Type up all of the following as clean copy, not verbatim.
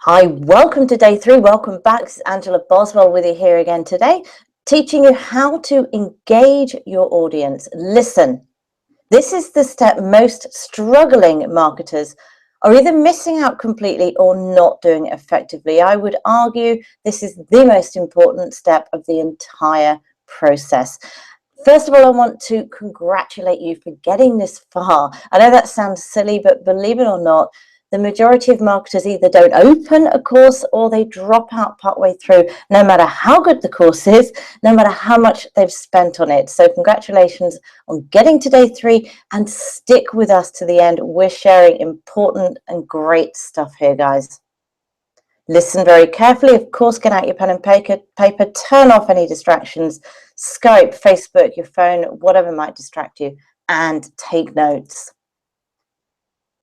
Hi, welcome to day 3. Welcome back. This is Angela Boswell with you here again today, teaching you how to engage your audience. Listen, this is the step most struggling marketers are either missing out completely or not doing it effectively. I would argue this is the most important step of the entire process. First of all, I want to congratulate you for getting this far. I know that sounds silly, but believe it or not, the majority of marketers either don't open a course or they drop out partway through, no matter how good the course is, no matter how much they've spent on it. So congratulations on getting to day 3 and stick with us to the end. We're sharing important and great stuff here, guys. Listen very carefully. Of course, get out your pen and paper, turn off any distractions, Skype, Facebook, your phone, whatever might distract you, and take notes.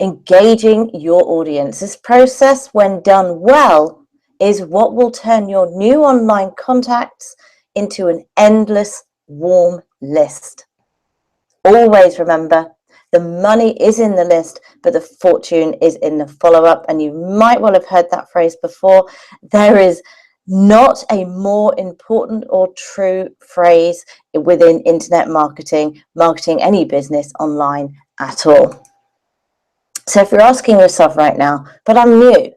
Engaging your audience. This process, when done well, is what will turn your new online contacts into an endless warm list. Always remember, the money is in the list, but the fortune is in the follow-up. And you might well have heard that phrase before. There is not a more important or true phrase within internet marketing any business online at all. So if you're asking yourself right now, but I'm new,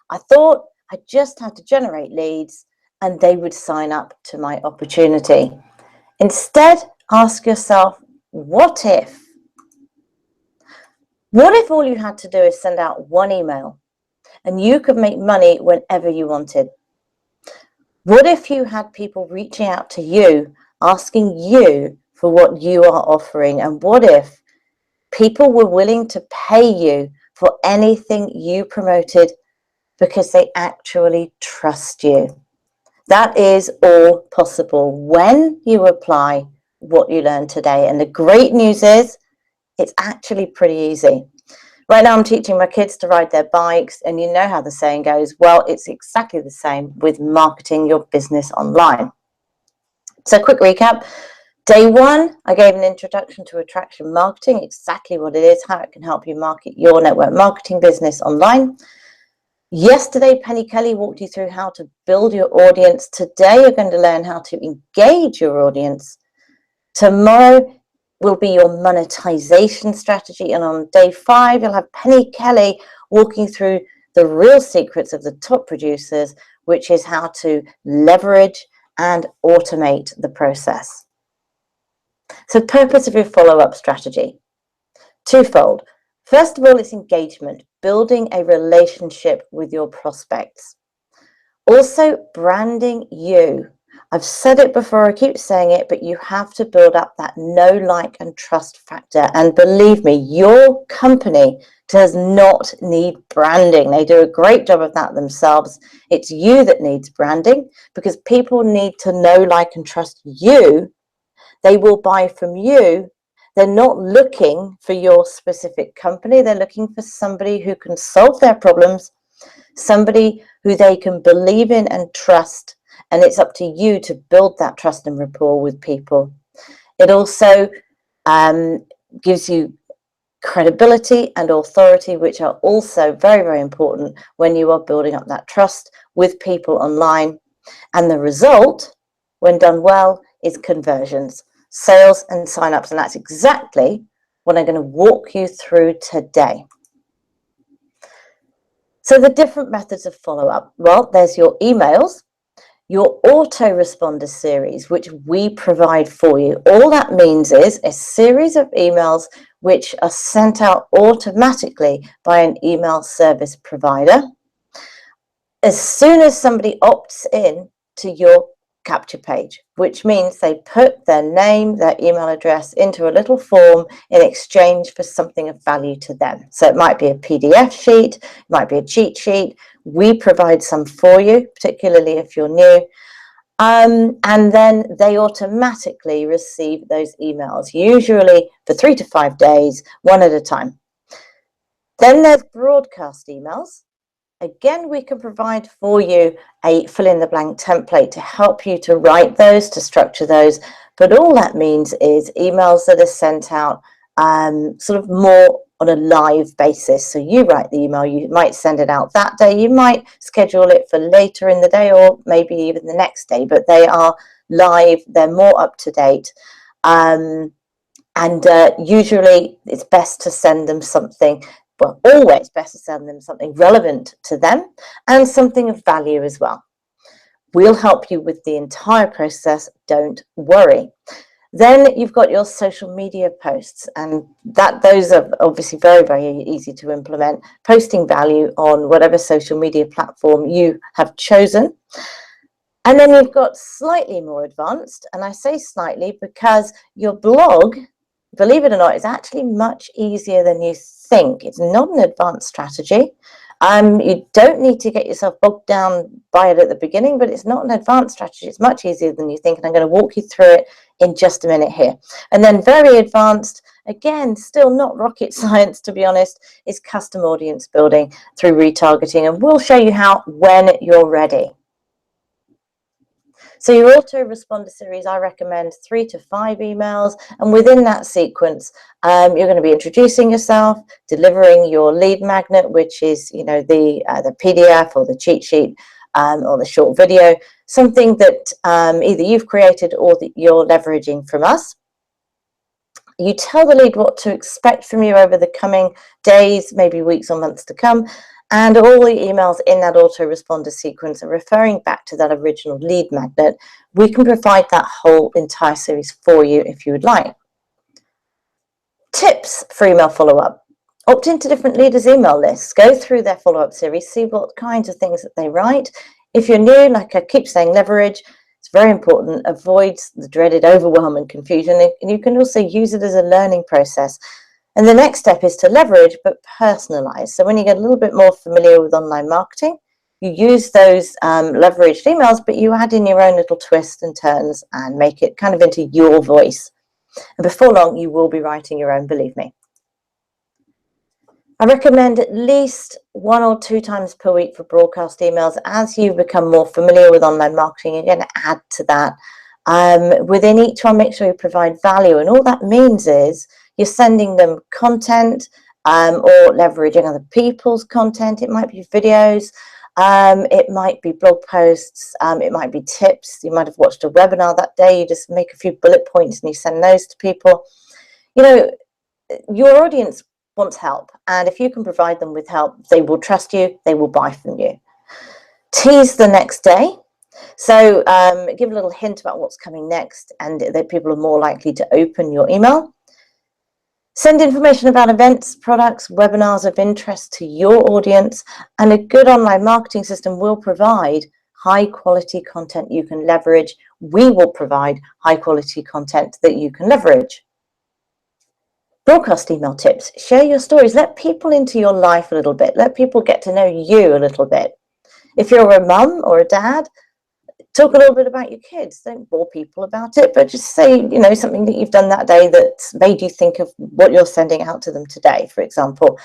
I thought I just had to generate leads and they would sign up to my opportunity. Instead, ask yourself, what if? What if all you had to do is send out one email and you could make money whenever you wanted? What if you had people reaching out to you, asking you for what you are offering? And what if people were willing to pay you for anything you promoted because they actually trust you? That is all possible when you apply what you learned today. And the great news is it's actually pretty easy. Right now I'm teaching my kids to ride their bikes, and you know how the saying goes, well, it's exactly the same with marketing your business online. So quick recap. Day 1, I gave an introduction to attraction marketing, exactly what it is, how it can help you market your network marketing business online. Yesterday, Penny Kelly walked you through how to build your audience. Today, you're going to learn how to engage your audience. Tomorrow will be your monetization strategy. And on day 5, you'll have Penny Kelly walking through the real secrets of the top producers, which is how to leverage and automate the process. So purpose of your follow-up strategy, twofold. First of all, it's engagement, building a relationship with your prospects. Also, branding you. I've said it before, I keep saying it, but you have to build up that know, like, and trust factor. And believe me, your company does not need branding. They do a great job of that themselves. It's you that needs branding, because people need to know, like, and trust you. They will buy from you. They're not looking for your specific company. They're looking for somebody who can solve their problems, somebody who they can believe in and trust. And it's up to you to build that trust and rapport with people. It also gives you credibility and authority, which are also very, very important when you are building up that trust with people online. And the result, when done well, is conversions, sales and signups. And that's exactly what I'm going to walk you through today. So the different methods of follow-up. Well, there's your emails, your autoresponder series, which we provide for you. All that means is a series of emails which are sent out automatically by an email service provider. As soon as somebody opts in to your capture page, which means they put their name, their email address into a little form in exchange for something of value to them. So it might be a PDF sheet, it might be a cheat sheet. We provide some for you, particularly if you're new. And then they automatically receive those emails, usually for 3 to 5 days, one at a time. Then there's broadcast emails. Again, we can provide for you a fill-in-the-blank template to help you to write those, to structure those. But all that means is emails that are sent out sort of more on a live basis. So you write the email, you might send it out that day, you might schedule it for later in the day or maybe even the next day, but they are live, they're more up to date. Usually it's best to send them something, well, always best to send them something relevant to them and something of value as well. We'll help you with the entire process, don't worry. Then you've got your social media posts, and those are obviously very, very easy to implement, posting value on whatever social media platform you have chosen. And then you've got slightly more advanced, and I say slightly because your blog, believe it or not, is actually much easier than you think. It's not an advanced strategy. You don't need to get yourself bogged down by it at the beginning, but it's not an advanced strategy. It's much easier than you think, and I'm going to walk you through it in just a minute here. And then very advanced, again, still not rocket science, to be honest, is custom audience building through retargeting, and we'll show you how when you're ready. So your autoresponder series, I recommend 3 to 5 emails, and within that sequence, you're going to be introducing yourself, delivering your lead magnet, which is, you know, the PDF or the cheat sheet or the short video, something that either you've created or that you're leveraging from us. You tell the lead what to expect from you over the coming days, maybe weeks or months to come. And all the emails in that autoresponder sequence are referring back to that original lead magnet. We can provide that whole entire series for you if you would like. Tips for email follow-up. Opt into different leaders' email lists. Go through their follow-up series, see what kinds of things that they write. If you're new, like I keep saying, leverage. It's very important. Avoids the dreaded overwhelm and confusion. And you can also use it as a learning process. And the next step is to leverage, but personalize. So when you get a little bit more familiar with online marketing, you use those leveraged emails, but you add in your own little twists and turns and make it kind of into your voice. And before long, you will be writing your own, believe me. I recommend at least 1 or 2 times per week for broadcast emails. As you become more familiar with online marketing, you're going to add to that. Within each one, make sure you provide value. And all that means is you're sending them content or leveraging other people's content. It might be videos, it might be blog posts, it might be tips. You might have watched a webinar that day. You just make a few bullet points and you send those to people. You know, your audience wants help, and if you can provide them with help, they will trust you, they will buy from you. Tease the next day. So give a little hint about what's coming next, and that people are more likely to open your email. Send information about events, products, webinars of interest to your audience, and a good online marketing system will provide high quality content you can leverage. We will provide high quality content that you can leverage. Broadcast email tips. Share your stories. Let people into your life a little bit. Let people get to know you a little bit. If you're a mum or a dad, talk a little bit about your kids. Don't bore people about it, but just say, you know, something that you've done that day that made you think of what you're sending out to them today, for example.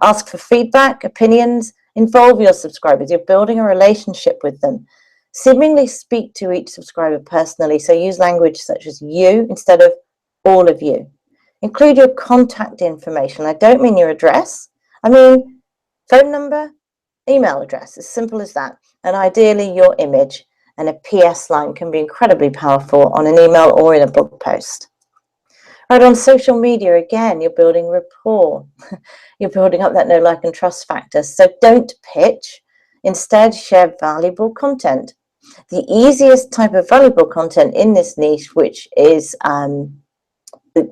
Ask for feedback, opinions, involve your subscribers. You're building a relationship with them. Seemingly speak to each subscriber personally. So use language such as you instead of all of you. Include your contact information. I don't mean your address. I mean phone number, email address, as simple as that. And ideally your image. And a PS line can be incredibly powerful on an email or in a blog post. Right, on social media, again, you're building rapport. You're building up that know, like, and trust factor. So don't pitch. Instead, share valuable content. The easiest type of valuable content in this niche, which is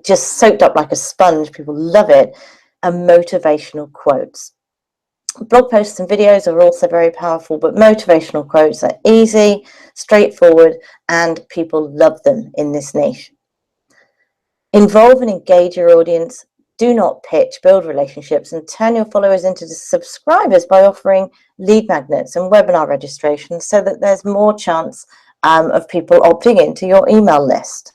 just soaked up like a sponge, people love it, are motivational quotes. Blog posts and videos are also very powerful, but motivational quotes are easy, straightforward, and people love them in this niche. Involve and engage your audience. Do not pitch, build relationships, and turn your followers into subscribers by offering lead magnets and webinar registrations so that there's more chance of people opting into your email list.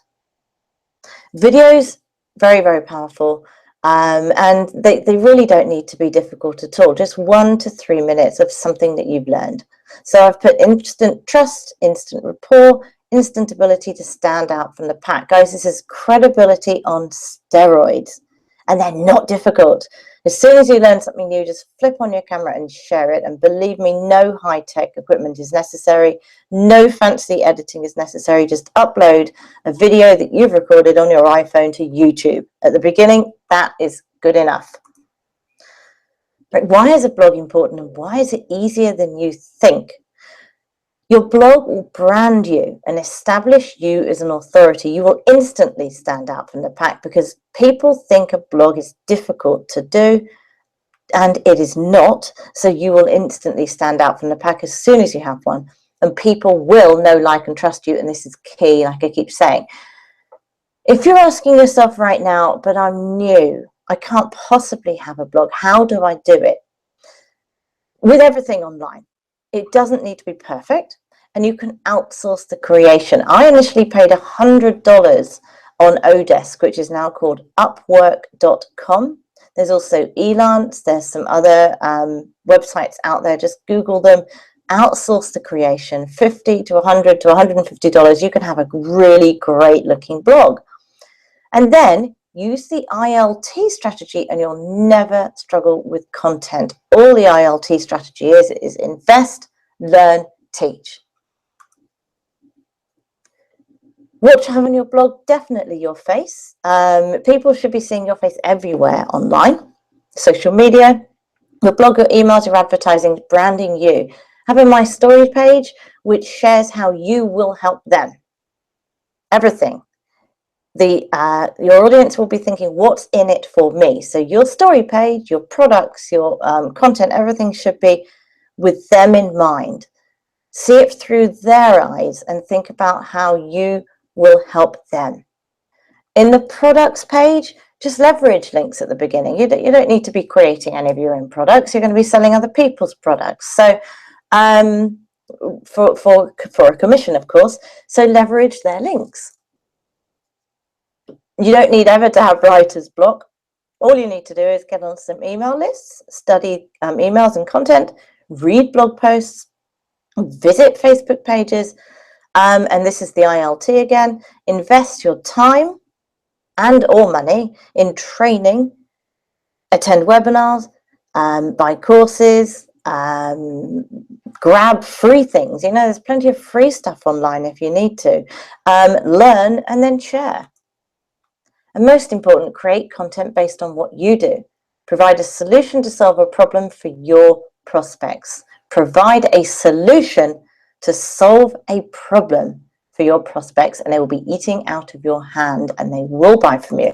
Videos, very, very powerful. And they really don't need to be difficult at all. Just 1 to 3 minutes of something that you've learned. So I've put instant trust, instant rapport, instant ability to stand out from the pack. Guys, this is credibility on steroids. and they're not difficult. As soon as you learn something new, just flip on your camera and share it. And believe me, no high-tech equipment is necessary. No fancy editing is necessary. Just upload a video that you've recorded on your iPhone to YouTube. At the beginning, that is good enough. But why is a blog important, and why is it easier than you think? Your blog will brand you and establish you as an authority. You will instantly stand out from the pack because people think a blog is difficult to do, and it is not. So you will instantly stand out from the pack as soon as you have one, and people will know, like, and trust you. And this is key, like I keep saying. If you're asking yourself right now, but I'm new, I can't possibly have a blog, how do I do it? With everything online, it doesn't need to be perfect, and you can outsource the creation. I initially paid $100 on Odesk, which is now called Upwork.com. There's also Elance. There's some other websites out there. Just Google them. Outsource the creation. $50 to $100 to $150. You can have a really great looking blog. And then use the ILT strategy, and you'll never struggle with content. All the ILT strategy is invest, learn, teach. What to have on your blog? Definitely your face. People should be seeing your face everywhere online. Social media, your blog, your emails, your advertising, branding you. Have a My Story page, which shares how you will help them. Everything. Your audience will be thinking, what's in it for me? So your story page, your products, your content, everything should be with them in mind. See it through their eyes and think about how you will help them. In the products page, just leverage links at the beginning. You don't need to be creating any of your own products. You're going to be selling other people's products. So for a commission, of course. So leverage their links. You don't need ever to have writer's block. All you need to do is get on some email lists, study emails and content, read blog posts, visit Facebook pages, and this is the ILT again. Invest your time and or money in training, attend webinars, buy courses, grab free things. You know, there's plenty of free stuff online if you need to. Learn and then share. And most important, create content based on what you do. Provide a solution to solve a problem for your prospects. Provide a solution to solve a problem for your prospects, and they will be eating out of your hand and they will buy from you.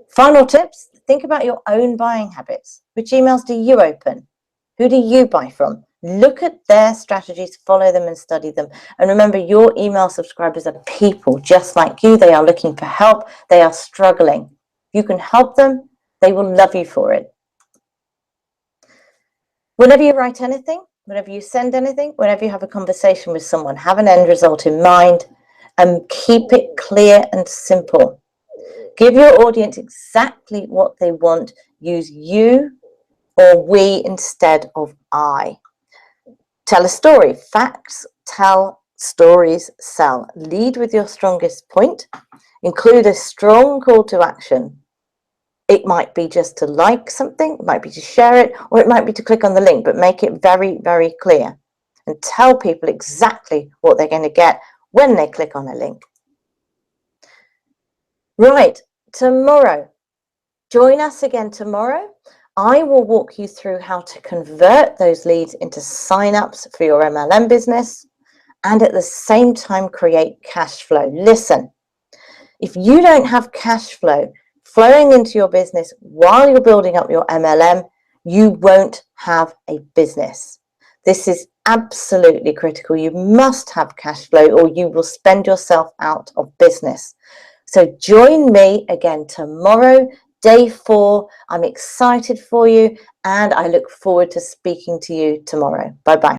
Final tips, think about your own buying habits. Which emails do you open? Who do you buy from? Look at their strategies, follow them and study them. And remember, your email subscribers are people just like you. They are looking for help. They are struggling. You can help them. They will love you for it. Whenever you write anything, whenever you send anything, whenever you have a conversation with someone, have an end result in mind and keep it clear and simple. Give your audience exactly what they want. Use you or we instead of I. Tell a story. Facts tell, stories sell. Lead with your strongest point. Include a strong call to action. It might be just to like something, it might be to share it, or it might be to click on the link, but make it very, very clear. And tell people exactly what they're going to get when they click on a link. Right, tomorrow. Join us again tomorrow. I will walk you through how to convert those leads into sign-ups for your MLM business and at the same time create cash flow. Listen, if you don't have cash flow flowing into your business while you're building up your MLM, you won't have a business. This is absolutely critical. You must have cash flow or you will spend yourself out of business. So join me again tomorrow. Day 4, I'm excited for you and I look forward to speaking to you tomorrow. Bye-bye.